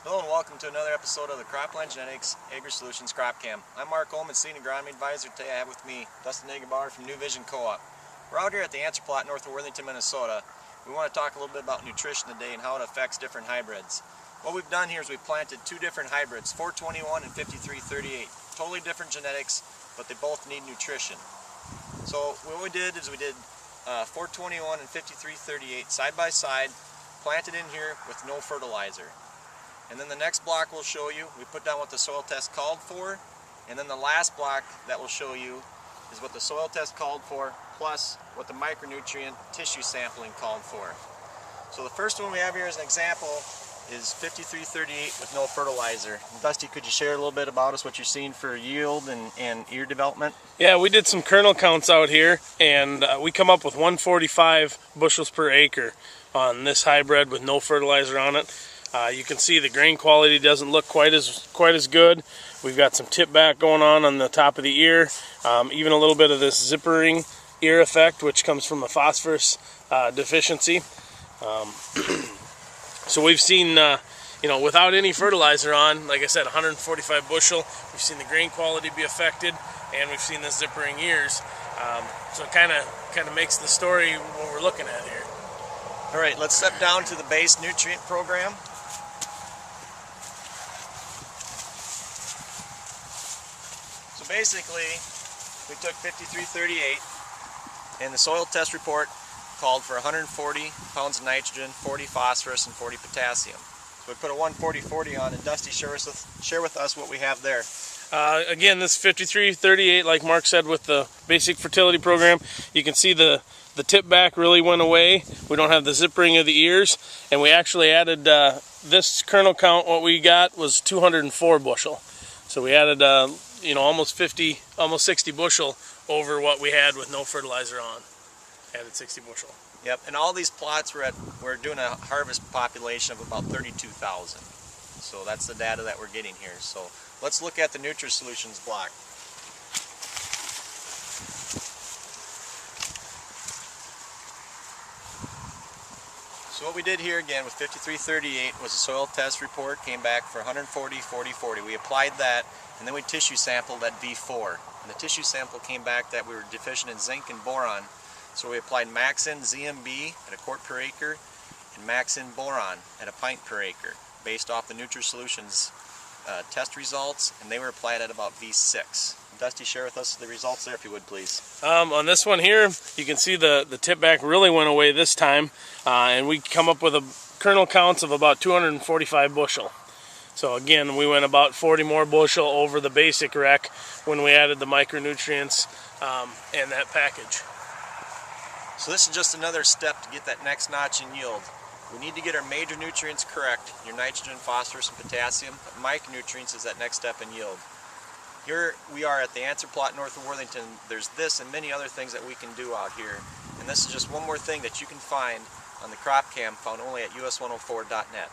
Hello and welcome to another episode of the Cropland Genetics Agri-Solutions Crop Cam. I'm Mark Ullman, Senior Agronomy Advisor. Today I have with me Dustin Nagelbauer from New Vision Co-op. We're out here at the answer plot north of Worthington, Minnesota. We want to talk a little bit about nutrition today and how it affects different hybrids. What we've done here is we've planted two different hybrids, 421 and 5338. Totally different genetics, but they both need nutrition. So what we did is we did 421 and 5338 side by side, planted in here with no fertilizer. And then the next block will show you, we put down what the soil test called for, and then the last block that will show you is what the soil test called for, plus what the micronutrient tissue sampling called for. So the first one we have here as an example is 5338 with no fertilizer. Dusty, could you share a little bit about us, what you're seeing for yield and ear development? Yeah, we did some kernel counts out here, and we come up with 145 bushels per acre on this hybrid with no fertilizer on it. You can see the grain quality doesn't look quite as good. We've got some tip back going on the top of the ear, even a little bit of this zippering ear effect, which comes from the phosphorus deficiency. So we've seen, without any fertilizer on, like I said, 145 bushel. We've seen the grain quality be affected, and we've seen the zippering ears. So it kind of makes the story what we're looking at here. All right, let's step down to the base nutrient program. So basically, we took 5338, and the soil test report called for 140 pounds of nitrogen, 40 phosphorus, and 40 potassium. So we put a 140-40 on, and Dusty, share with us what we have there. Again, this 5338, like Mark said, with the basic fertility program, you can see the tip back really went away. We don't have the zippering of the ears, and we actually added this kernel count. What we got was 204 bushel. So we added almost 60 bushel over what we had with no fertilizer on. Added 60 bushel. Yep, and all these plots we're doing a harvest population of about 32,000. So that's the data that we're getting here. So let's look at the Nutri-Solutions block. So what we did here again with 5338 was a soil test report, came back for 140, 40, 40. We applied that, and then we tissue sampled at V4. And the tissue sample came back that we were deficient in zinc and boron. So we applied Maxin ZMB at a quart per acre and Maxin boron at a pint per acre based off the Nutri-Solutions test results, and they were applied at about V6. Dusty, share with us the results there if you would, please. On this one here, you can see the tip back really went away this time, and we come up with a kernel counts of about 245 bushel. So again, we went about 40 more bushel over the basic rec when we added the micronutrients and that package. So this is just another step to get that next notch in yield. We need to get our major nutrients correct, your nitrogen, phosphorus, and potassium. But micronutrients is that next step in yield. Here we are at the answer plot north of Worthington. There's this and many other things that we can do out here. And this is just one more thing that you can find on the crop cam, found only at us104.net.